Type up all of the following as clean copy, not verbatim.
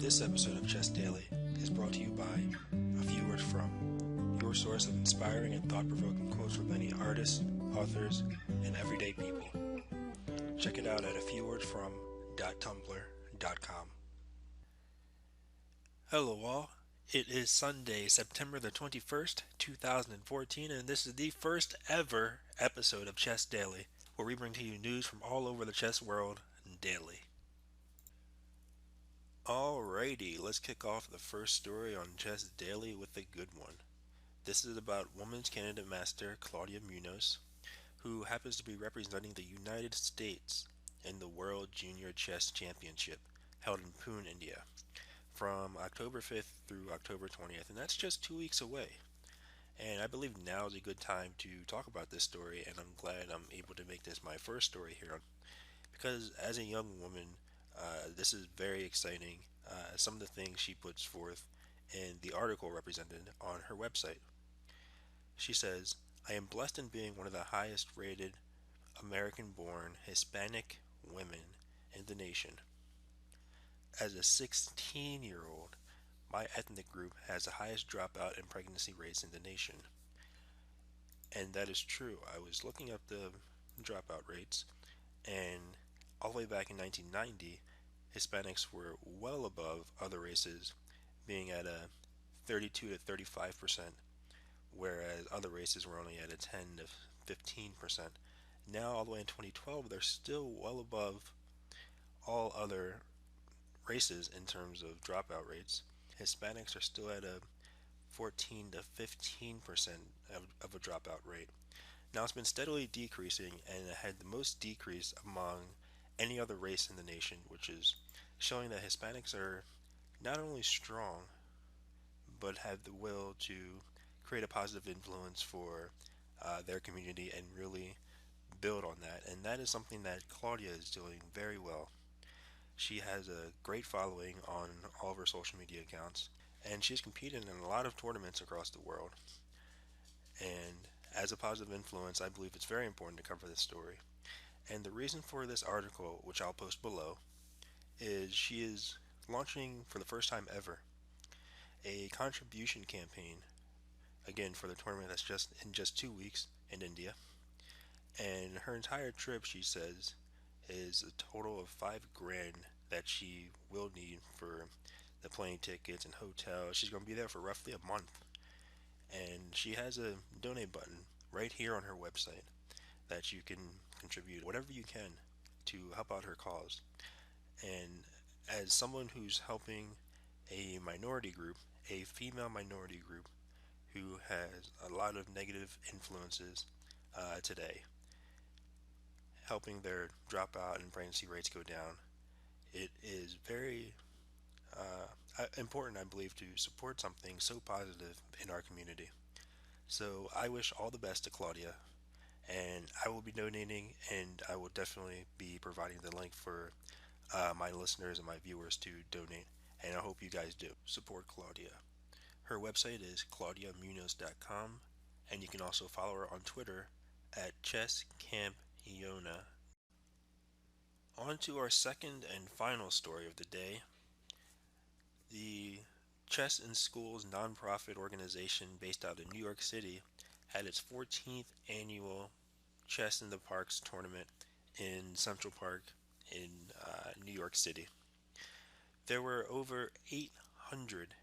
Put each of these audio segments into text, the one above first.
This episode of Chess Daily is brought to you by A Few Words From, your source of inspiring and thought-provoking quotes from many artists, authors, and everyday people. Check it out at afewwordsfrom.tumblr.com. Hello all, it is Sunday, September the 21st, 2014, and this is the first ever episode of Chess Daily, where we bring to you news from all over the chess world daily. Alrighty, let's kick off the first story on Chess Daily with a good one. This is about Women's Canada Master Claudia Munoz, who happens to be representing the United States in the World Junior Chess Championship held in Pune, India, from October 5th through October 20th, and that's just 2 weeks away. And I believe now is a good time to talk about this story, and I'm glad I'm able to make this my first story here, because as a young woman, this is very exciting. Some of the things she puts forth in the article represented on her website. She says, "I am blessed in being one of the highest rated American-born Hispanic women in the nation. As a 16-year-old, my ethnic group has the highest dropout and pregnancy rates in the nation." And that is true. I was looking up the dropout rates, and all the way back in 1990, Hispanics were well above other races, being at a 32 to 35%, whereas other races were only at a 10 to 15%. Now, all the way in 2012, they're still well above all other races in terms of dropout rates. Hispanics are still at a 14 to 15% of a dropout rate. Now, it's been steadily decreasing, and it had the most decrease among any other race in the nation, which is showing that Hispanics are not only strong, but have the will to create a positive influence for their community and really build on that. And that is something that Claudia is doing very well. She has a great following on all of her social media accounts, and she's competed in a lot of tournaments across the world. And as a positive influence, I believe it's very important to cover this story. And the reason for this article, which I'll post below, is she is launching for the first time ever a contribution campaign, again for the tournament that's just 2 weeks in India. And her entire trip, she says, is a total of $5,000 that she will need for the plane tickets and hotel. She's going to be there for roughly a month. And she has a donate button right here on her website that you can contribute whatever you can to help out her cause. And as someone who's helping a minority group, a female minority group who has a lot of negative influences today, helping their dropout and pregnancy rates go down, it is very important, I believe, to support something so positive in our community. So I wish all the best to Claudia, and I will be donating, and I will definitely be providing the link for my listeners and my viewers to donate, and I hope you guys do support Claudia. Her website is claudiamunoz.com, and you can also follow her on Twitter at ChessCampIona. On to our second and final story of the day. The Chess in Schools nonprofit organization based out of New York City had its 14th annual Chess in the Parks tournament in Central Park in New York City. There were over 800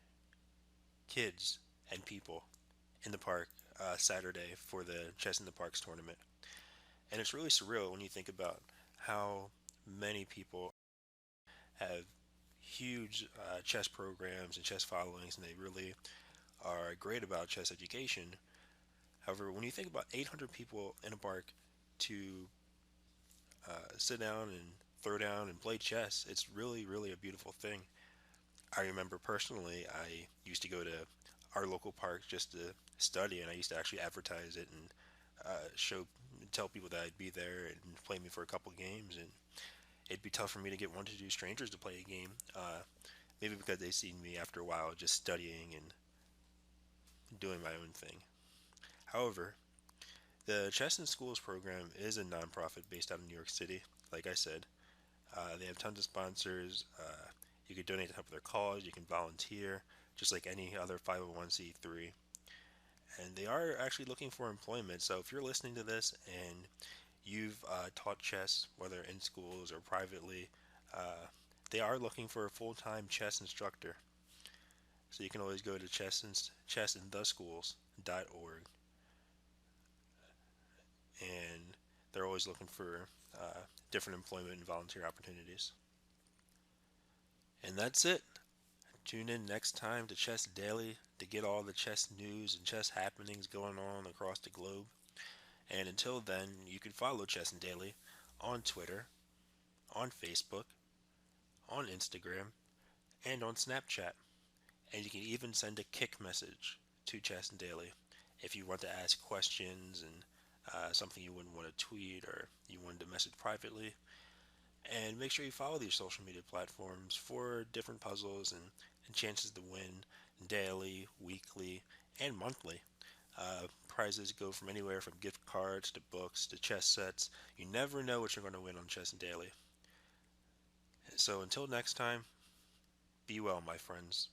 kids and people in the park Saturday for the Chess in the Parks tournament. And it's really surreal when you think about how many people have huge chess programs and chess followings, and they really are great about chess education. However, when you think about 800 people in a park to sit down and throw down and play chess, it's really, really a beautiful thing. I remember personally, I used to go to our local park just to study, and I used to actually advertise it and tell people that I'd be there and play me for a couple games. And it'd be tough for me to get 1 to 2 strangers to play a game, maybe because they seen me after a while just studying and doing my own thing. However, the Chess in Schools program is a nonprofit based out of New York City. Like I said, they have tons of sponsors. You can donate to help their cause. You can volunteer, just like any other 501c3. And they are actually looking for employment. So if you're listening to this and you've taught chess, whether in schools or privately, uh, they are looking for a full-time chess instructor. So you can always go to chessintheschools.org, and they're always looking for different employment and volunteer opportunities. And that's it. Tune in next time to Chess Daily to get all the chess news and chess happenings going on across the globe. And until then, you can follow Chess Daily on Twitter, on Facebook, on Instagram, and on Snapchat. And you can even send a kick message to Chess Daily if you want to ask questions and something you wouldn't want to tweet or you wanted to message privately. And make sure you follow these social media platforms for different puzzles and chances to win daily, weekly, and monthly. Prizes go from anywhere from gift cards to books to chess sets. You never know what you're going to win on Chess Daily. So until next time, be well, my friends.